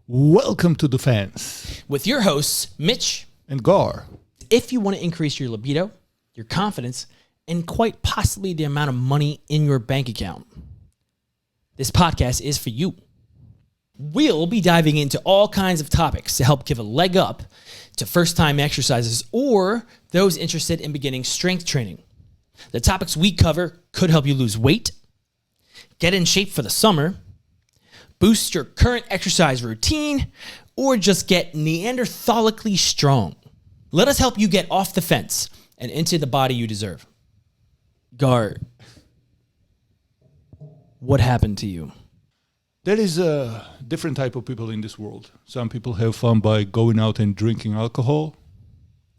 Welcome to the Fans with your hosts, Mitch and Gar. If you want to increase your libido, your confidence, and quite possibly the amount of money in your bank account, this podcast is for you. We'll be diving into all kinds of topics to help give a leg up to first-time exercises or those interested in beginning strength training. The topics we cover could help you lose weight, get in shape for the summer, boost your current exercise routine, or just get Neanderthalically strong. Let us help you get off the fence and into the body you deserve. Gar, what happened to you? There is a different type of people in this world. Some people have fun by going out and drinking alcohol,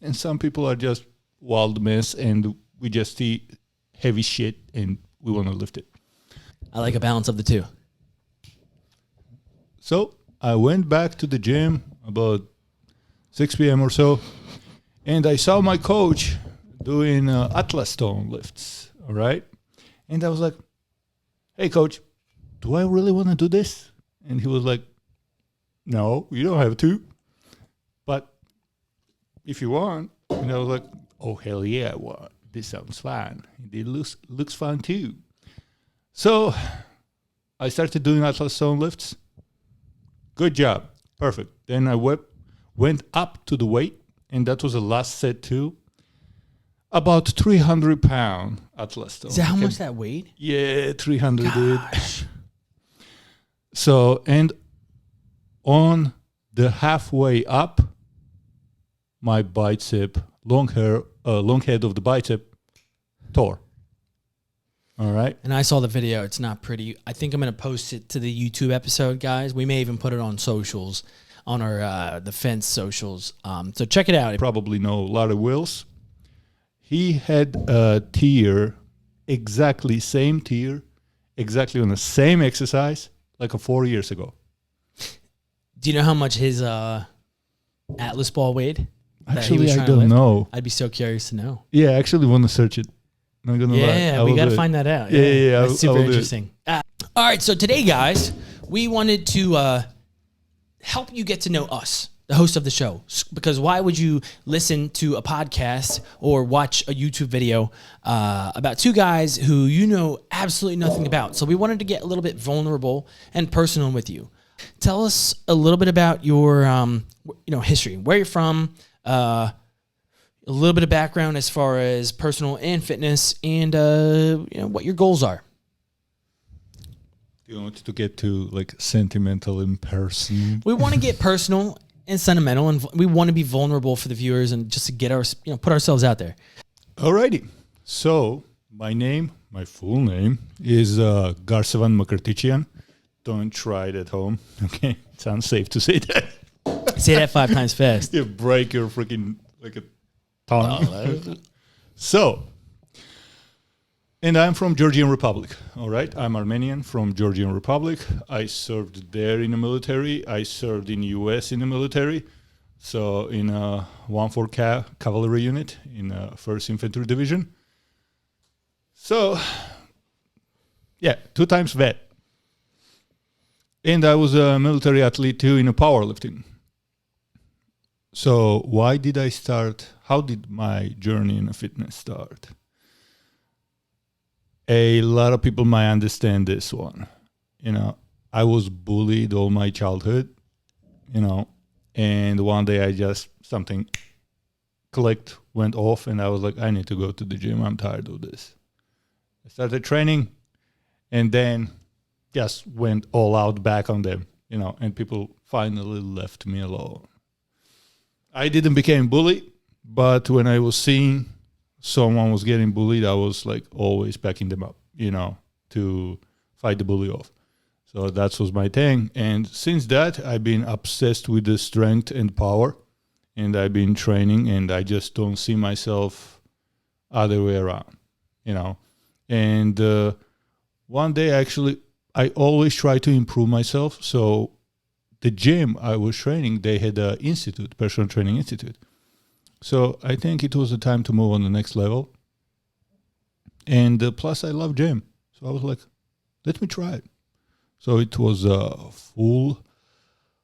and some people are just wild mess and we just see heavy shit and we want to lift it. I like a balance of the two. So I went back to the gym about 6 p.m. or so, and I saw my coach doing Atlas stone lifts, all right? And I was like, hey, coach, do I really want to do this? And he was like, no, you don't have to. But if you want. And I was like, oh, hell yeah, I want. This sounds fun. It looks fun too. So I started doing Atlas stone lifts. Good job. Perfect. Then I went up to the weight, and that was the last set too. About 300-pound Atlas stone. Is that how much that weighed? Yeah, 300, dude. So, and on the halfway up, my bicep, long head of the bicep, tore. All right. And I saw the video. It's not pretty. I think I'm going to post it to the YouTube episode, guys. We may even put it on socials, on our the Fence socials. So check it out. Probably know Larry Wills. He had a tier, exactly same tier, exactly on the same exercise, like 4 years ago. Do you know how much his Atlas ball weighed? Actually, I don't know. I'd be so curious to know. Yeah, I actually want to search it. Not gonna lie. Yeah, we got to find that out. Yeah. That's super interesting. All right, so today, guys, we wanted to help you get to know us, the host of the show, because why would you listen to a podcast or watch a YouTube video about two guys who you know absolutely nothing about? So we wanted to get a little bit vulnerable and personal with you. Tell us a little bit about your history, where you're from, a little bit of background as far as personal and fitness, and what your goals are. Do you want to get to like sentimental in person? We want to get personal and sentimental, and we want to be vulnerable for the viewers, and just to get put ourselves out there. Alrighty. So my full name is Garsevan Makartichian. Don't try it at home. Okay, it's unsafe to say that. Say that 5 times fast. You break your freaking like a tongue. So, and I'm from Georgian Republic. All right, I'm Armenian from Georgian Republic. I served there in the military. I served in U.S. in the military. So in a 1-4 cavalry unit in 1st Infantry Division. So, yeah, 2 times vet. And I was a military athlete too in a powerlifting. So why did I start? How did my journey in fitness start? A lot of people might understand this one. I was bullied all my childhood, and one day I just, something clicked, went off, and I was like, I need to go to the gym. I'm tired of this. I started training, and then just went all out back on them, and people finally left me alone. I didn't become bullied, but when I was seeing someone was getting bullied, I was like always backing them up, to fight the bully off. So that was my thing. And since that, I've been obsessed with the strength and power, and I've been training, and I just don't see myself other way around, And one day, actually, I always try to improve myself. So the gym I was training, they had an institute, personal training institute. So I think it was the time to move on the next level. And plus, I love gym. So I was like, let me try it. So it was a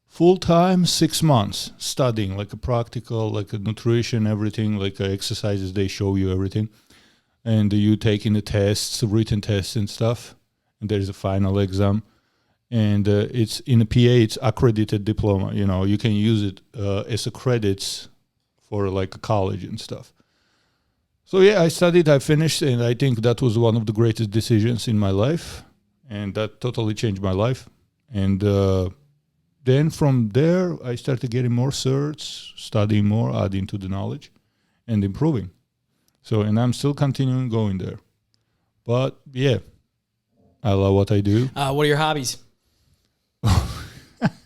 full-time 6 months studying, like a practical, like a nutrition, everything, like exercises, they show you everything. And you taking the tests, written tests and stuff. And there's a final exam. And it's in a PA, it's accredited diploma. You know, you can use it as a credits for like a college and stuff. So yeah, I studied, I finished, and I think that was one of the greatest decisions in my life. And that totally changed my life. And then from there, I started getting more certs, studying more, adding to the knowledge, and improving. So, and I'm still continuing going there. But yeah, I love what I do. What are your hobbies? What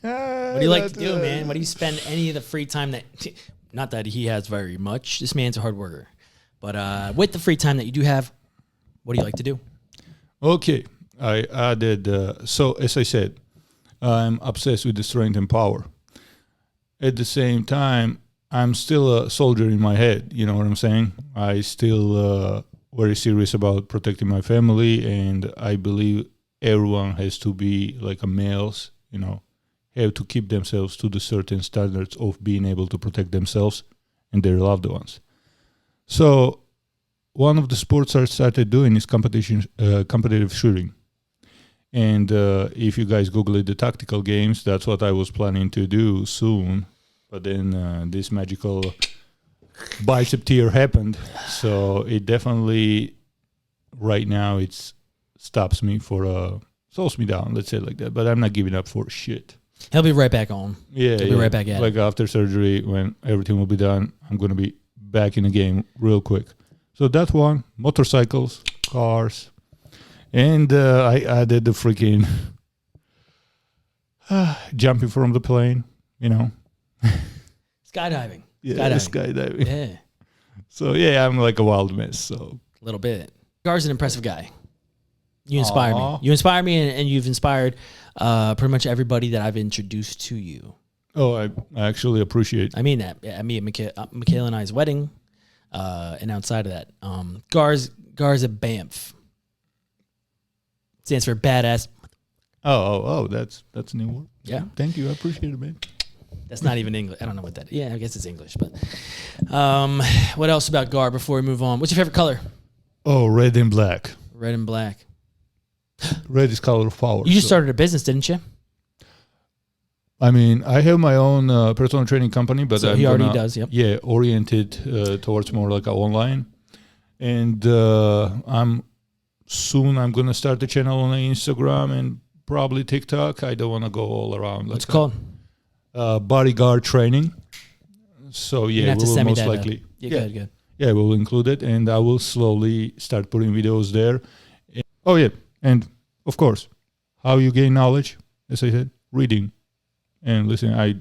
do you like to do, man? What do you spend any of the free time that, not that he has very much, this man's a hard worker, but with the free time that you do have, what do you like to do? Okay, I added, so as I said, I'm obsessed with the strength and power. At the same time, I'm still a soldier in my head, you know what I'm saying? I still very serious about protecting my family, and I believe everyone has to be like a males, you know, have to keep themselves to the certain standards of being able to protect themselves and their loved ones. So one of the sports I started doing is competitive shooting. And if you guys Google it, the tactical games, that's what I was planning to do soon. But then this magical bicep tear happened. So it definitely, right now, it stops me slows me down, let's say it like that. But I'm not giving up for shit. He'll be right back on. Yeah, He'll be right back at it. Like after surgery, when everything will be done, I'm going to be back in the game real quick. So that one, motorcycles, cars, and I added the freaking jumping from the plane, you know. Skydiving. Yeah, skydiving. Yeah. So yeah, I'm like a wild mess. So a little bit. Gar's an impressive guy. You inspire me. You inspire me, and you've inspired pretty much everybody that I've introduced to you. Oh, I actually appreciate. I mean that. Yeah, me and Michaela and I's wedding, and outside of that, Gar's a BAMF. Stands for badass. Oh, that's a new word. Yeah. Thank you. I appreciate it, man. That's not even English. I don't know what that is. Yeah, I guess it's English. But what else about Gar before we move on? What's your favorite color? Oh, red and black. Red and black. Red is color of power. You just started a business, didn't you? I mean, I have my own personal training company, but so he already does. Yep. Yeah, oriented towards more like a online, and I'm gonna start the channel on Instagram and probably TikTok. I don't want to go all around. What's it called? Bodyguard training. So yeah, we will most likely. Yeah, good. Yeah, we'll include it, and I will slowly start putting videos there. Oh yeah, and of course, how you gain knowledge, as I said, reading and listening. I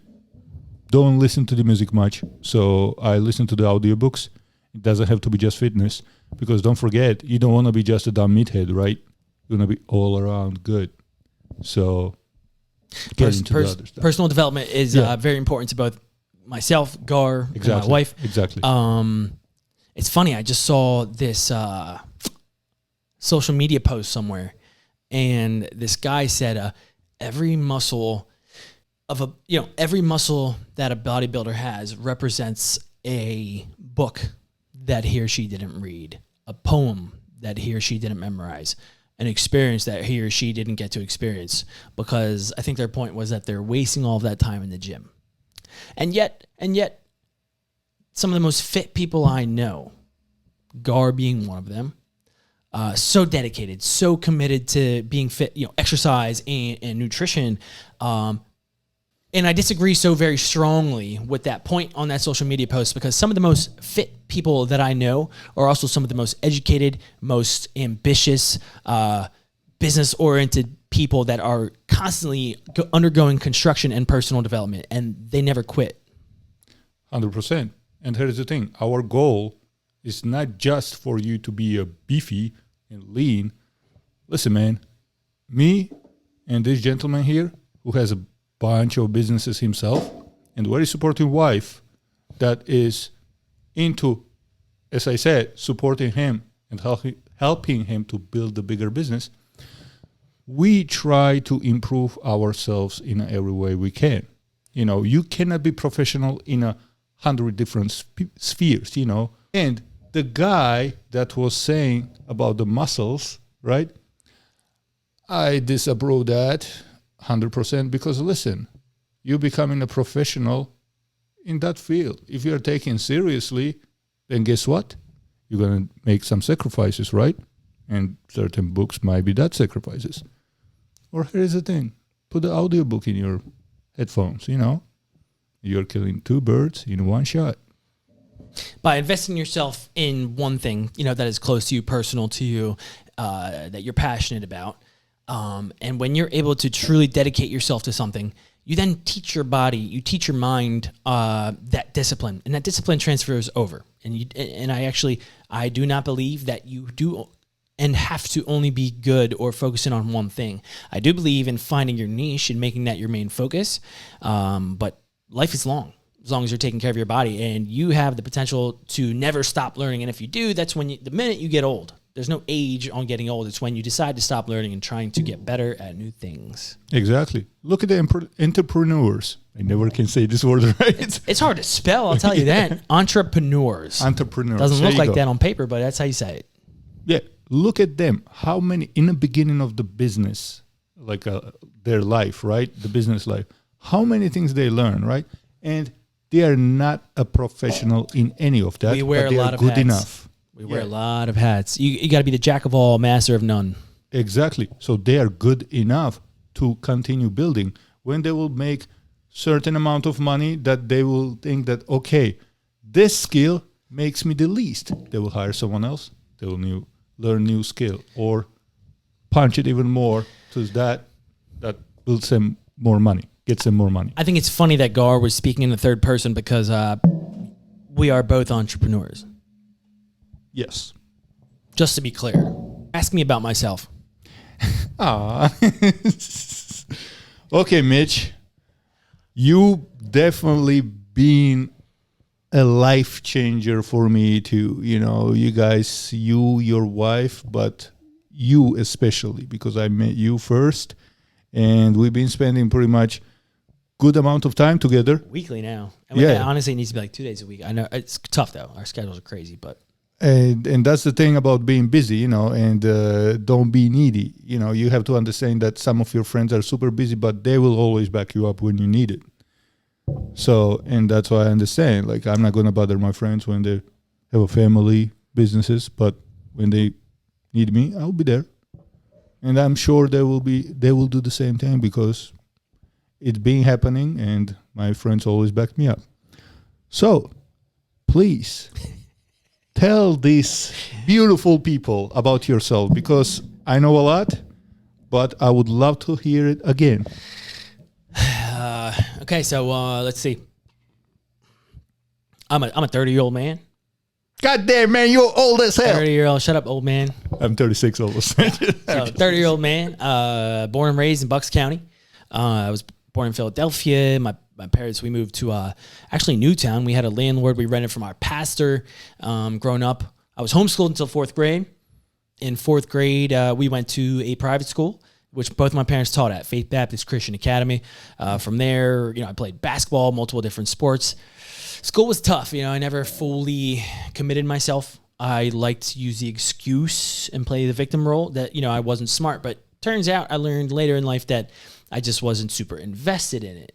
don't listen to the music much, so I listen to the audiobooks. It doesn't have to be just fitness, because don't forget, you don't want to be just a dumb meathead, right? You want to be all around good. So get into the other stuff. Personal development is very important to both myself, Gar, and my wife. Exactly. It's funny. I just saw this social media post somewhere, and this guy said every muscle that a bodybuilder has represents a book that he or she didn't read, a poem that he or she didn't memorize, an experience that he or she didn't get to experience, because I think their point was that they're wasting all of that time in the gym. And yet, some of the most fit people I know, Gar being one of them, so dedicated, so committed to being fit, exercise and nutrition. And I disagree so very strongly with that point on that social media post, because some of the most fit people that I know are also some of the most educated, most ambitious, business-oriented people that are constantly undergoing construction and personal development, and they never quit. 100%. And here's the thing. Our goal is not just for you to be a beefy and lean. Listen, man, me and this gentleman here who has a bunch of businesses himself and very supportive wife that is into, as I said, supporting him and helping him to build a bigger business, we try to improve ourselves in every way we can. You cannot be professional in 100 different spheres, And the guy that was saying about the muscles, right? I disapprove that 100% because listen, you becoming a professional in that field. If you're taken seriously, then guess what? You're going to make some sacrifices, right? And certain books might be that sacrifices. Or here's the thing. Put the audiobook in your headphones, You're killing two birds in one shot. By investing yourself in one thing, that is close to you, personal to you, that you're passionate about. And when you're able to truly dedicate yourself to something, you then teach your body, you teach your mind that discipline, and that discipline transfers over. And I do not believe that you do and have to only be good or focusing on one thing. I do believe in finding your niche and making that your main focus. But life is long, as long as you're taking care of your body, and you have the potential to never stop learning. And if you do, that's when the minute you get old. There's no age on getting old. It's when you decide to stop learning and trying to get better at new things. Exactly. Look at the entrepreneurs. I never can say this word right. It's hard to spell, I'll tell you that. Entrepreneurs. Entrepreneurs. Doesn't look like that on paper, but that's how you say it. Yeah. Look at them. How many, in the beginning of the business, like their life, right? The business life. How many things they learn, right? And they are not a professional in any of that. We wear but they a lot are of good hats. enough. We wear a lot of hats. You got to be the jack of all, master of none. Exactly. So they are good enough to continue building. When they will make certain amount of money that they will think that, okay, this skill makes me the least. They will hire someone else. They will learn new skill or punch it even more to that builds them more money, gets them more money. I think it's funny that Gar was speaking in the third person because we are both entrepreneurs. Yes. Just to be clear, ask me about myself. Okay, Mitch, you definitely been a life changer for me too. You guys, your wife, but you especially, because I met you first, and we've been spending pretty much good amount of time together. Weekly now. Honestly, it needs to be like 2 days a week. I know it's tough though. Our schedules are crazy, but. And that's the thing about being busy, and don't be needy. You have to understand that some of your friends are super busy, but they will always back you up when you need it. So, and that's why I understand. Like, I'm not going to bother my friends when they have a family, businesses, but when they need me, I'll be there. And I'm sure they will do the same thing because it's been happening, and my friends always back me up. So, please. Tell these beautiful people about yourself because I know a lot, but I would love to hear it again. Okay, so let's see. I'm a 30-year-old man. God damn, man, you're old as hell. 30-year-old, shut up, old man. I'm 36 almost. So 30-year-old man, born and raised in Bucks County. I was born in Philadelphia. My parents, we moved to actually Newtown. We had a landlord we rented from our pastor. Growing up, I was homeschooled until 4th grade. In 4th grade, we went to a private school, which both my parents taught at, Faith Baptist Christian Academy. From there, I played basketball, multiple different sports. School was tough. I never fully committed myself. I liked to use the excuse and play the victim role that, I wasn't smart. But turns out I learned later in life that I just wasn't super invested in it.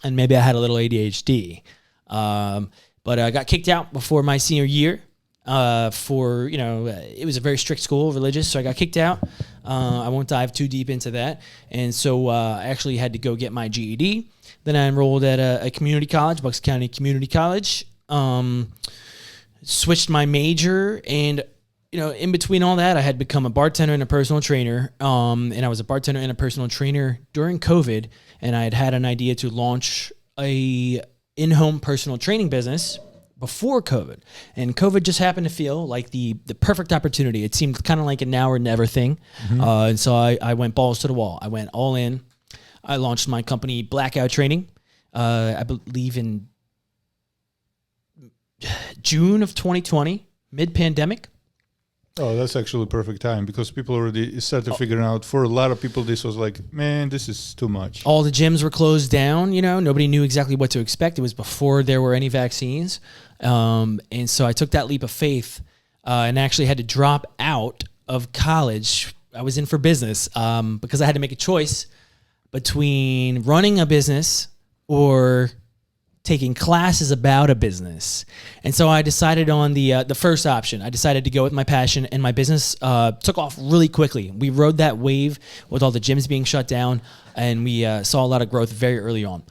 And maybe I had a little ADHD. But I got kicked out before my senior year it was a very strict school, religious, so I got kicked out. I won't dive too deep into that. And so I actually had to go get my GED. Then I enrolled at a community college, Bucks County Community College. Switched my major, and in between all that, I had become a bartender and a personal trainer. And I was a bartender and a personal trainer during COVID, and I had an idea to launch a in-home personal training business before COVID. And COVID just happened to feel like the perfect opportunity. It seemed kind of like a now or never thing. Mm-hmm. And so I went balls to the wall. I went all in. I launched my company, Blackout Training, I believe in June of 2020, mid-pandemic. Oh, that's actually perfect time because people already started figuring out. For a lot of people, this was like, man, this is too much. All the gyms were closed down. Nobody knew exactly what to expect. It was before there were any vaccines. And so I took that leap of faith and actually had to drop out of college. I was in for business because I had to make a choice between running a business or taking classes about a business. And so I decided on the first option. I decided to go with my passion, and my business took off really quickly. We rode that wave with all the gyms being shut down, and we saw a lot of growth very early on.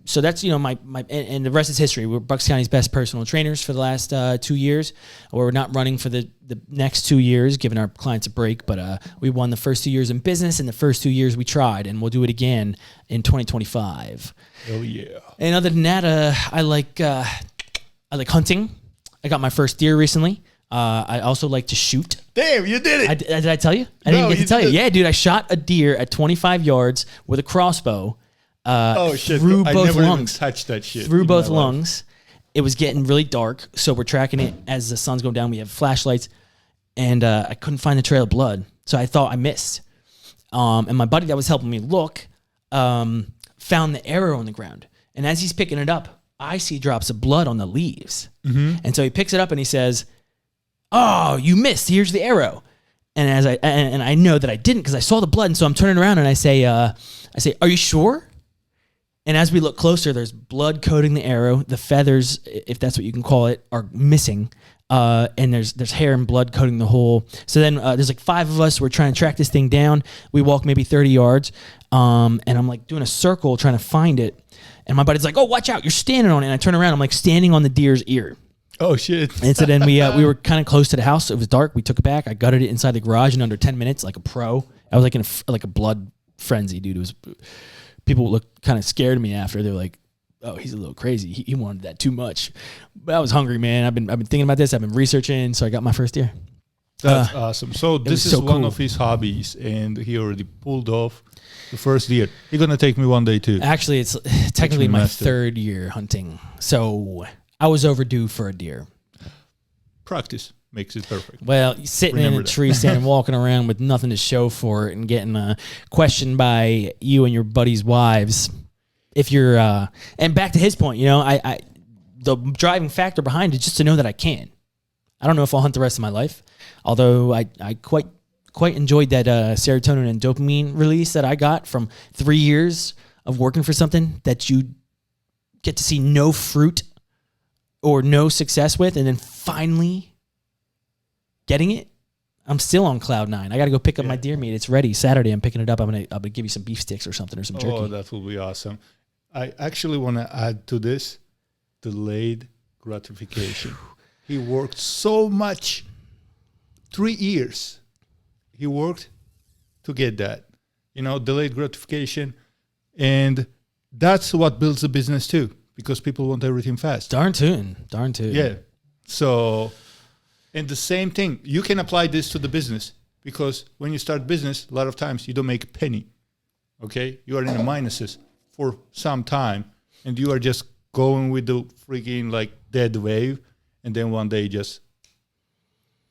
So that's, my and the rest is history. We're Bucks County's best personal trainers for the last 2 years. We're not running for the next 2 years, giving our clients a break, but we won the first 2 years in business, and the first 2 years we tried, and we'll do it again in 2025. Oh yeah. And other than that, I like hunting. I got my first deer recently. I also like to shoot. Damn, you did it. Did I tell you? I didn't get to tell you. Yeah, dude, I shot a deer at 25 yards with a crossbow. Oh shit! Through I both never lungs. even touched that shit. Through in both my life. lungs. It was getting really dark, so we're tracking it as the sun's going down. We have flashlights, and I couldn't find the trail of blood, so I thought I missed. And my buddy that was helping me look found the arrow on the ground, and as he's picking it up, I see drops of blood on the leaves. Mm-hmm. And so he picks it up and he says, "Oh, you missed. Here's the arrow." And as I know that I didn't because I saw the blood, and so I'm turning around and I say, "Are you sure?" And as we look closer, there's blood coating the arrow. The feathers, if that's what you can call it, are missing. And there's hair and blood coating the hole. So then there's like 5 of us. We're trying to track this thing down. We walk maybe 30 yards. And I'm like doing a circle trying to find it. And my buddy's like, "Oh, watch out. You're standing on it." And I turn around. I'm like standing on the deer's ear. Oh, shit. And so then we were kind of close to the house. It was dark. We took it back. I gutted it inside the garage in under 10 minutes like a pro. I was like in a blood frenzy, dude. It was... People looked kind of scared of me after. They're like, "Oh, he's a little crazy. He wanted that too much." But I was hungry, man. I've been thinking about this. I've been researching, so I got my first deer. That's awesome. So this is so one cool. of his hobbies, and he already pulled off the first deer. You're gonna take me one day too. Actually, it's technically my master. 3rd year hunting, so I was overdue for a deer. Practice makes it perfect. Well, sitting Remember in a that. tree stand and walking around with nothing to show for it and getting questioned by you and your buddies' wives. If you're, and back to his point, I the driving factor behind it is just to know that I can. I don't know if I'll hunt the rest of my life, although I quite enjoyed that serotonin and dopamine release that I got from 3 years of working for something that you get to see no fruit or no success with, and then finally getting it. I'm still on cloud 9. I got to go pick up my deer meat. It's ready. Saturday, I'm picking it up. I'm gonna give you some beef sticks or something, or some jerky. Oh, that will be awesome. I actually want to add to this delayed gratification. He worked so much. 3 years. He worked to get that. Delayed gratification. And that's what builds a business too, because people want everything fast. Darn tootin'. Yeah. So, and the same thing, you can apply this to the business, because when you start business, a lot of times you don't make a penny. Okay? You are in the minuses for some time, and you are just going with the freaking like dead wave, and then one day just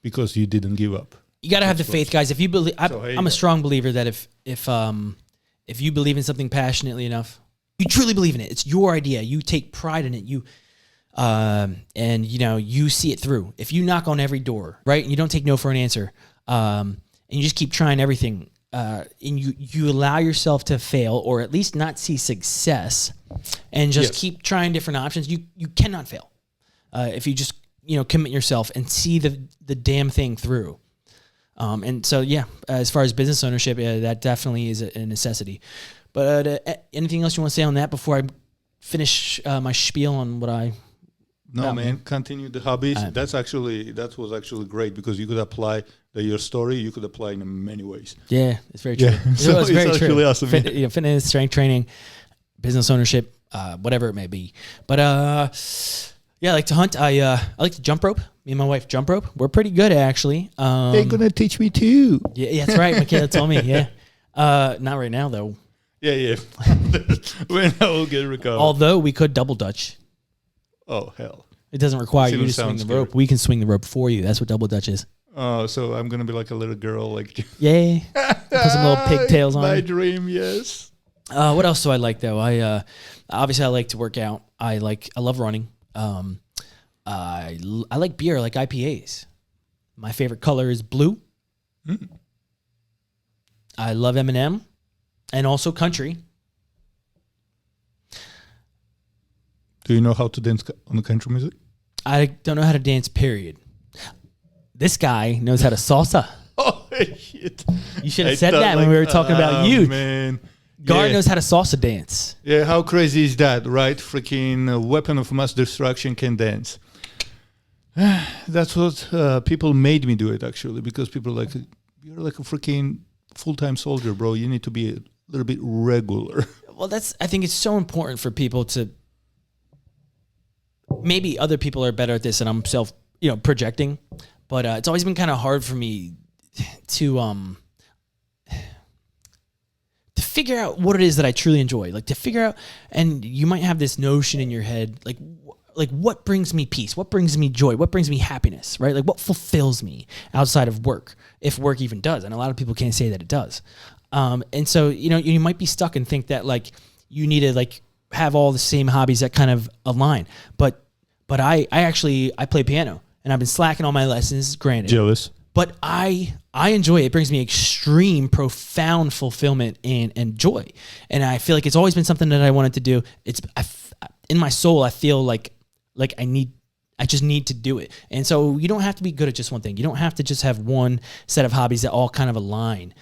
because you didn't give up. You got to have the faith, guys. If you believe, I'm a strong believer that if you believe in something passionately enough, you truly believe in it. It's your idea. You take pride in it. And you see it through. If you knock on every door, right, and you don't take no for an answer, and you just keep trying everything, and you allow yourself to fail or at least not see success, and just keep trying different options, you cannot fail. If you just commit yourself and see the damn thing through. And so as far as business ownership, that definitely is a necessity. But anything else you want to say on that before I finish my spiel on what I? No, man. Continue the hobbies. That was actually great, because you could apply your story. You could apply in many ways. Yeah, it's very true. Yeah. So it's very actually true. awesome. Fitness, strength training, business ownership, whatever it may be. But I like to hunt. I like to jump rope. Me and my wife jump rope. We're pretty good, actually. They're gonna teach me too. Yeah, that's right. Michaela told me. Yeah, not right now though. Yeah. When I will get recovered. Although we could double dutch. Oh hell. It doesn't require you to Sounds swing the scary. rope. We can swing the rope for you. That's what double dutch is. So I'm gonna be like a little girl, like Yeah. Put some little pigtails on. My dream, yes. What else do I like though? I obviously I like to work out. I love running. I like beer, I like IPAs. My favorite color is blue. Mm. I love Eminem and also country. Do you know how to dance on the country music? I don't know how to dance, period. This guy knows how to salsa. Oh, shit. You should have said that when we were talking about you. Man. Gar knows how to salsa dance. Yeah, how crazy is that, right? Freaking weapon of mass destruction can dance. That's what people made me do it, actually, because people are like, you're like a freaking full-time soldier, bro. You need to be a little bit regular. Well, I think it's so important for people to, maybe other people are better at this and I'm projecting, but it's always been kind of hard for me to figure out what it is that I truly enjoy. Like to figure out, and you might have this notion in your head, like what brings me peace? What brings me joy? What brings me happiness, right? Like what fulfills me outside of work, if work even does. And a lot of people can't say that it does. And so, you might be stuck and think that like you need to like have all the same hobbies that kind of align. But I play piano and I've been slacking on my lessons, granted. Jealous. But I enjoy it. It brings me extreme, profound fulfillment and joy. And I feel like it's always been something that I wanted to do. In my soul, I feel like I just need to do it. And so you don't have to be good at just one thing. You don't have to just have one set of hobbies that all kind of align.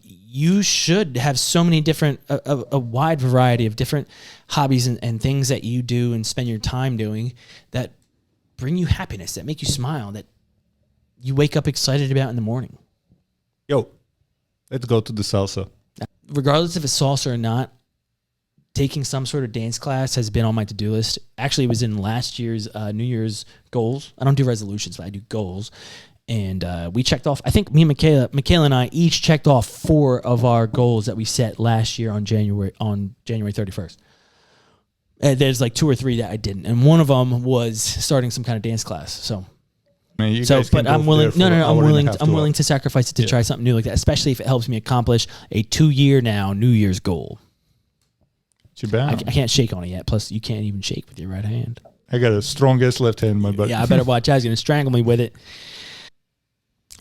You should have so many different, a wide variety of different hobbies and things that you do and spend your time doing that bring you happiness, that make you smile, that you wake up excited about in the morning. Yo, let's go to the salsa. Regardless if it's salsa or not, taking some sort of dance class has been on my to-do list. Actually, it was in last year's New Year's goals. I don't do resolutions, but I do goals. And we checked off, I think me and Michaela and I each checked off 4 of our goals that we set last year on January 31st. There's like 2 or 3 that I didn't. And one of them was starting some kind of dance class. So, Man, but I'm willing. I'm willing to sacrifice it to try something new like that, especially if it helps me accomplish a 2-year now New Year's goal. I can't shake on it yet. Plus, you can't even shake with your right hand. I got a strongest left hand in my butt. Yeah, I better watch out. He's going to strangle me with it.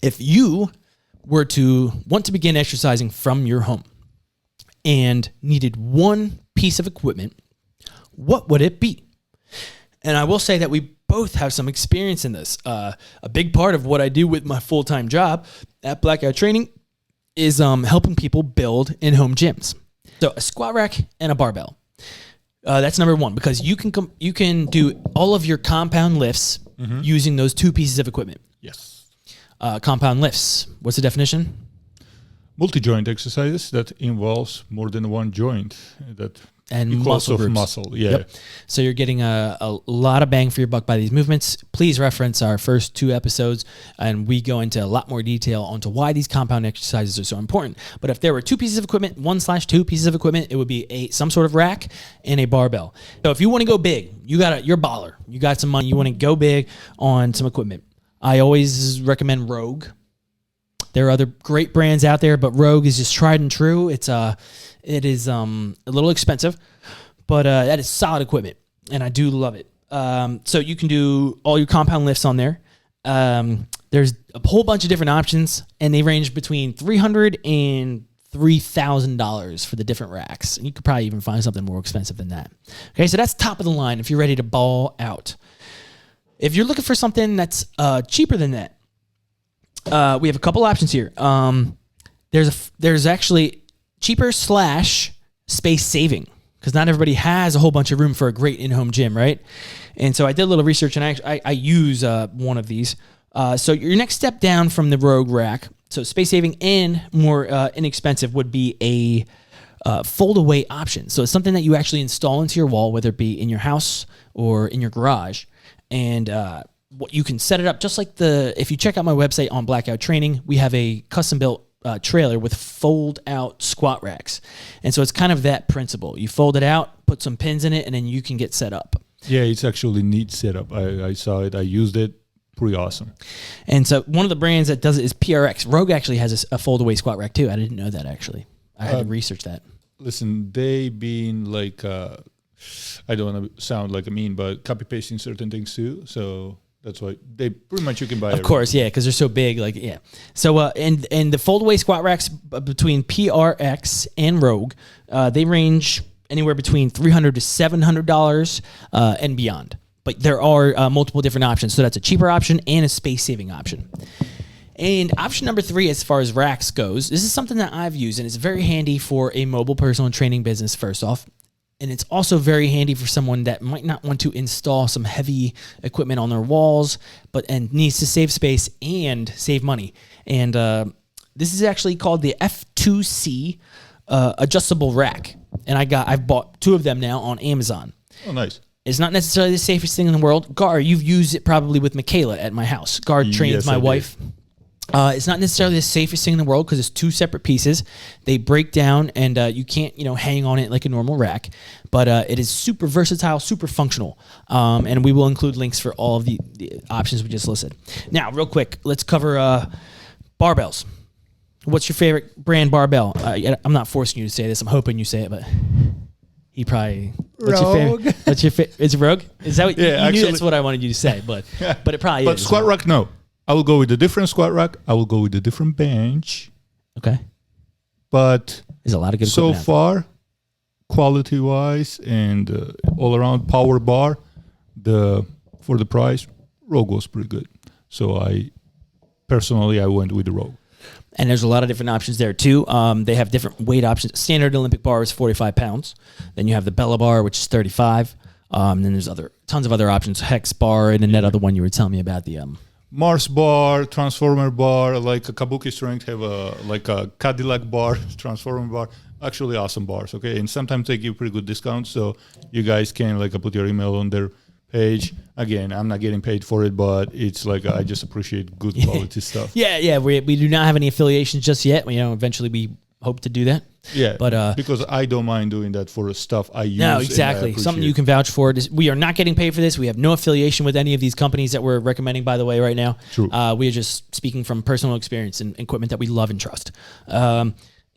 If you were to want to begin exercising from your home and needed one piece of equipment, what would it be? And I will say that we both have some experience in this. A big part of what I do with my full-time job at Blackout Training is helping people build in-home gyms. So a squat rack and a barbell. That's number 1 because you can do all of your compound lifts using those 2 pieces of equipment. Yes. Compound lifts. What's the definition? Multi-joint exercises that involves more than one joint. And muscle groups. Muscle, yeah. Yep. So you're getting a lot of bang for your buck by these movements. Please reference our first 2 episodes, and we go into a lot more detail onto why these compound exercises are so important. But if there were 2 pieces of equipment, 1/2 pieces of equipment, it would be some sort of rack and a barbell. So if you want to go big, you're a baller. You got some money. You want to go big on some equipment. I always recommend Rogue. There are other great brands out there, but Rogue is just tried and true. It is a little expensive, but that is solid equipment, and I do love it. So you can do all your compound lifts on there. There's a whole bunch of different options, and they range between $300 and $3,000 for the different racks. And you could probably even find something more expensive than that. Okay, so that's top of the line if you're ready to ball out. If you're looking for something that's cheaper than that, we have a couple options here. There's actually cheaper / space saving, because not everybody has a whole bunch of room for a great in-home gym, right? And so I did a little research, and I use one of these. So your next step down from the Rogue rack, so space saving and more inexpensive, would be a fold-away option. So it's something that you actually install into your wall, whether it be in your house or in your garage. And you can set it up just like if you check out my website on Blackout Training, we have a custom-built trailer with fold-out squat racks. And so it's kind of that principle. You fold it out, put some pins in it, and then you can get set up. Yeah, it's actually a neat setup. I saw it. I used it. pretty awesome. And so one of the brands that does it is PRX. Rogue actually has a fold-away squat rack too. I didn't know that actually. I had to research that. Listen, they been like, I don't want to sound like a mean, but copy pasting certain things too. So that's why they pretty much you can buy. Of course, yeah, because they're so big. Like, yeah. So and the fold-away squat racks between PRX and Rogue, they range anywhere between $300 to $700 and beyond. But there are multiple different options. So that's a cheaper option and a space-saving option. And option number 3, as far as racks goes, this is something that I've used, and it's very handy for a mobile personal training business, first off. And it's also very handy for someone that might not want to install some heavy equipment on their walls, and needs to save space and save money. And this is actually called the F2C adjustable rack. And I've bought 2 of them now on Amazon. Oh, nice. It's not necessarily the safest thing in the world. Gar, you've used it probably with Michaela at my house. Gar trains my wife. It's not necessarily the safest thing in the world because it's 2 separate pieces. They break down, and you can't, hang on it like a normal rack. But it is super versatile, super functional. And we will include links for all of the options we just listed. Now, real quick, let's cover barbells. What's your favorite brand barbell? I'm not forcing you to say this. I'm hoping you say it, but he probably. Rogue. What's your favorite? It's Rogue. Is that what you actually, knew? That's what I wanted you to say, but it probably but is. But squat rack, no. I will go with a different squat rack. I will go with a different bench. Okay. But there's a lot of good so far, quality-wise and all around power bar, for the price, Rogue was pretty good. So I went with the Rogue. And there's a lot of different options there too. They have different weight options. Standard Olympic bar is 45 pounds. Then you have the Bella bar, which is 35. Then there's tons of other options. Hex bar, and then that other one you were telling me about, the Mars bar, Transformer bar, like a Kabuki Strength have a Cadillac bar, Transformer bar. Actually awesome bars, okay? And sometimes they give pretty good discounts, so you guys can put your email on their page. Again, I'm not getting paid for it, but it's I just appreciate good quality stuff. Yeah. We do not have any affiliations just yet. Eventually we hope to do that. Yeah, but because I don't mind doing that for stuff I use. No, exactly. Something you can vouch for. We are not getting paid for this. We have no affiliation with any of these companies that we're recommending, by the way, right now. True. We are just speaking from personal experience and equipment that we love and trust.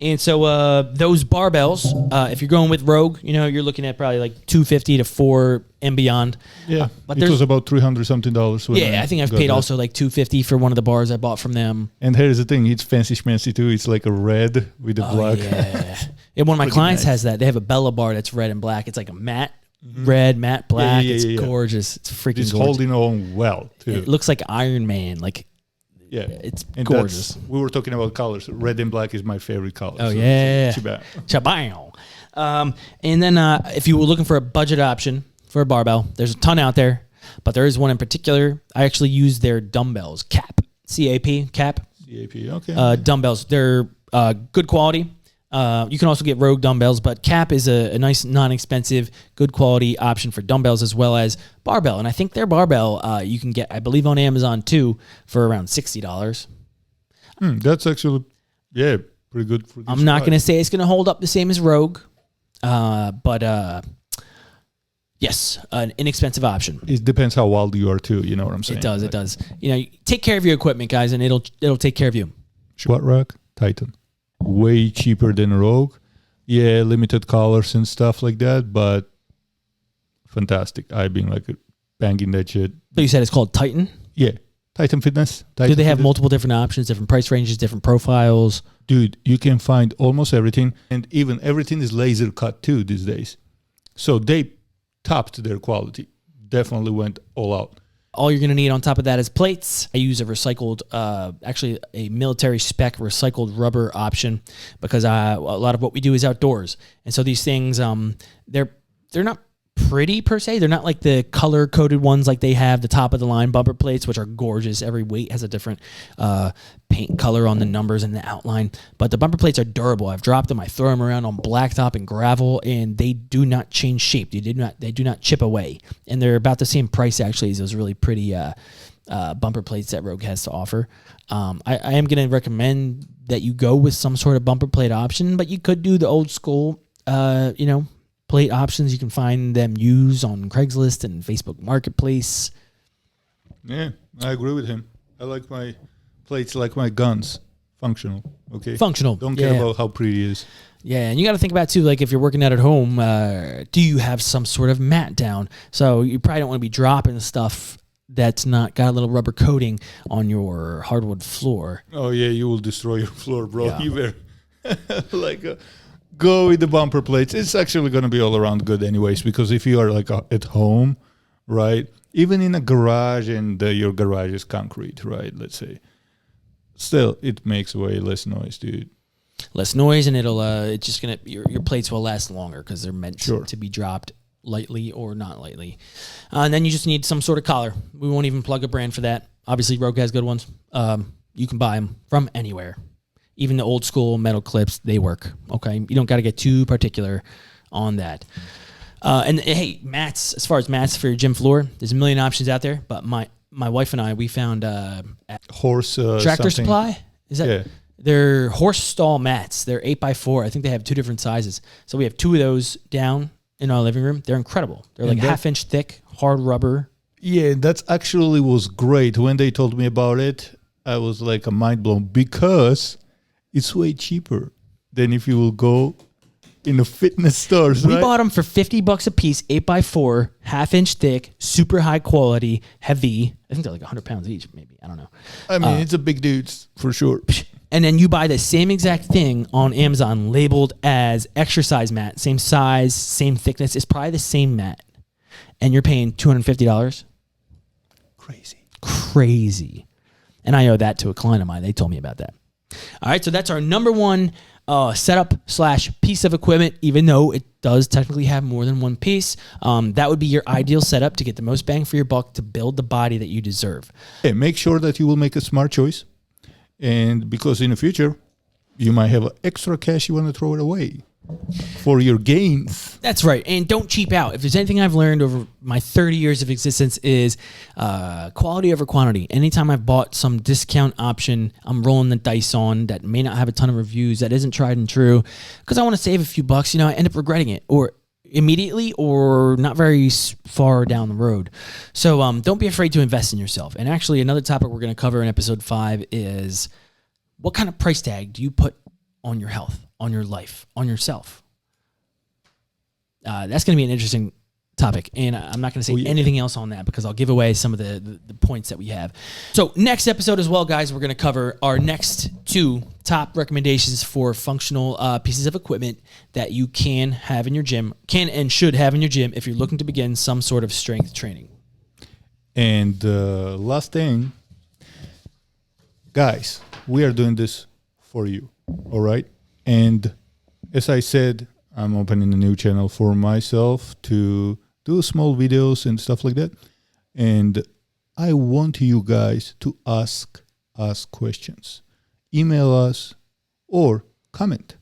And so those barbells, if you're going with Rogue, you're looking at probably $250 to $400 and beyond. Yeah, but it was about $300 something. Yeah, I think I've paid also $250 for one of the bars I bought from them. And here's the thing, it's fancy schmancy too. It's like a red with a black. Yeah. And one of my clients has that. They have a Bella bar that's red and black. It's like a matte red, matte black. It's gorgeous. It's freaking gorgeous. It's holding on well too. It looks like Iron Man. Yeah, it's gorgeous. We were talking about colors. Red and black is my favorite color. Oh, so Chabao. And then if you were looking for a budget option for a barbell, there's a ton out there, but there is one in particular. I actually use their dumbbells, CAP, C-A-P, CAP. C-A-P, okay. Dumbbells. They're good quality. You can also get Rogue dumbbells, but CAP is a nice, non-expensive, good quality option for dumbbells as well as barbell. And I think their barbell you can get, I believe, on Amazon too for around $60. That's actually, pretty good. I'm not going to say it's going to hold up the same as Rogue, but yes, an inexpensive option. It depends how wild you are too. You know what I'm saying? It does. Take care of your equipment, guys, and it'll take care of you. Squat rack, Titan. Way cheaper than Rogue. Yeah, limited colors and stuff like that, but fantastic. I've been banging that shit. So you said it's called Titan? Yeah. Titan Fitness. Do they have multiple different options, different price ranges, different profiles? Dude, you can find almost everything, and even everything is laser cut too these days. So they topped their quality. Definitely went all out. All you're going to need on top of that is plates. I use a recycled, actually a military spec recycled rubber option because a lot of what we do is outdoors. And so these things, they're not pretty per se. They're not like the color coded ones like they have the top of the line bumper plates, which are gorgeous. Every weight has a different paint color on the numbers and the outline. But the bumper plates are durable. I've dropped them. I throw them around on blacktop and gravel, and they do not change shape. They do not chip away. And they're about the same price actually as those really pretty bumper plates that Rogue has to offer. I am going to recommend that you go with some sort of bumper plate option, but you could do the old school, plate options. You can find them used on Craigslist and Facebook Marketplace. Yeah, I agree with him. I like my plates like my guns. Functional, okay? Functional. Don't care about how pretty it is. Yeah, and you got to think about, too, like if you're working out at home, do you have some sort of mat down? So you probably don't want to be dropping stuff that's not got a little rubber coating on your hardwood floor. Oh, yeah, you will destroy your floor, bro. Yeah. You better go with the bumper plates. It's actually going to be all around good anyways, because if you are at home, right, even in a garage and your garage is concrete, right, let's say, still, it makes way less noise, dude. Less noise, and it's just gonna your plates will last longer because they're meant to be dropped lightly or not lightly. And then you just need some sort of collar. We won't even plug a brand for that. Obviously, Rogue has good ones. You can buy them from anywhere. Even the old school metal clips, they work. Okay, you don't got to get too particular on that. And hey, mats. As far as mats for your gym floor, there's a million options out there. But my wife and I, we found at Horse Tractor something. Supply. Is that? Yeah. They're horse stall mats. They're 8x4. I think they have 2 different sizes. So we have 2 of those down in our living room. They're incredible. They're like half-inch thick, hard rubber. Yeah, that actually was great. When they told me about it, I was like a mind blown because it's way cheaper than if you will go in the fitness stores. We bought them for $50 a piece, 8x4, half-inch thick, super high quality, heavy. I think they're like 100 pounds each, maybe. I don't know. I mean, it's a big dudes for sure. And then you buy the same exact thing on Amazon labeled as exercise mat. Same size, same thickness. It's probably the same mat. And you're paying $250. Crazy. And I owe that to a client of mine. They told me about that. All right, so that's our number one setup / piece of equipment, even though it does technically have more than one piece. That would be your ideal setup to get the most bang for your buck to build the body that you deserve. Hey, make sure that you will make a smart choice. And because in the future, you might have extra cash you want to throw it away for your gains. That's right. And don't cheap out. If there's anything I've learned over my 30 years of existence is quality over quantity. Anytime I've bought some discount option, I'm rolling the dice on that may not have a ton of reviews, that isn't tried and true, because I want to save a few bucks, I end up regretting it or immediately or not very far down the road. So don't be afraid to invest in yourself. And actually, another topic we're going to cover in episode 5 is what kind of price tag do you put on your health, on your life, on yourself? That's going to be an interesting topic, and I'm not going to say anything else on that because I'll give away some of the points that we have. So next episode as well, guys, we're going to cover our next 2 top recommendations for functional pieces of equipment that you can have in your gym, can and should have in your gym if you're looking to begin some sort of strength training. And last thing, guys, we are doing this for you, all right? And as I said, I'm opening a new channel for myself to do small videos and stuff like that. And I want you guys to ask us questions. Email us or comment,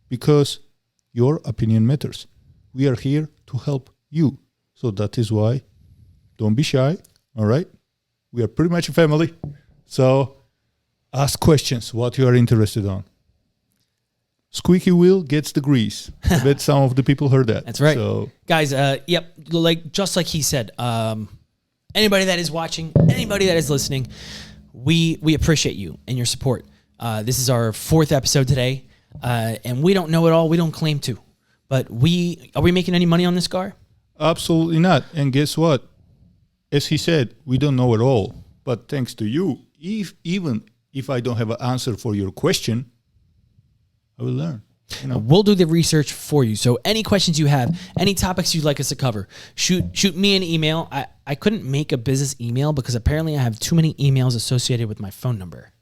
because your opinion matters. We are here to help you. So that is why don't be shy, all right? We are pretty much a family. So ask questions, what you are interested on. Squeaky wheel gets the grease. I bet some of the people heard that. That's right. So, guys, just like he said, anybody that is watching, anybody that is listening, we appreciate you and your support. This is our 4th episode today, and we don't know it all. We don't claim to. But are we making any money on this, Gar? Absolutely not. And guess what? As he said, we don't know it all. But thanks to you, even if I don't have an answer for your question, I will learn. We'll do the research for you. So any questions you have, any topics you'd like us to cover, shoot me an email. I couldn't make a business email because apparently I have too many emails associated with my phone number.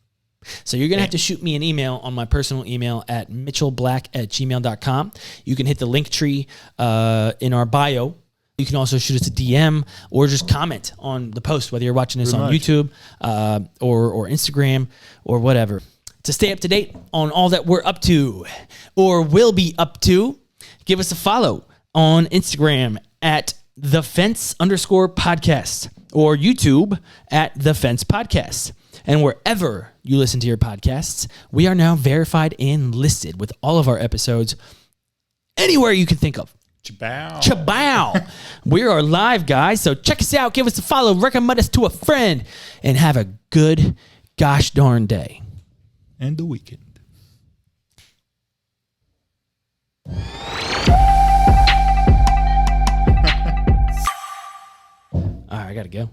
So you're going to have to shoot me an email on my personal email at mitchellblack@gmail.com. You can hit the link tree in our bio. You can also shoot us a DM or just comment on the post, whether you're watching this on YouTube or Instagram or whatever. To stay up to date on all that we're up to or will be up to, give us a follow on Instagram at @thefence_podcast or YouTube at The Fence Podcast. And wherever you listen to your podcasts, we are now verified and listed with all of our episodes anywhere you can think of. Chabow. Chabow. We are live, guys. So check us out. Give us a follow. Recommend us to a friend. And have a good gosh darn day. And the weekend. All right, I got to go.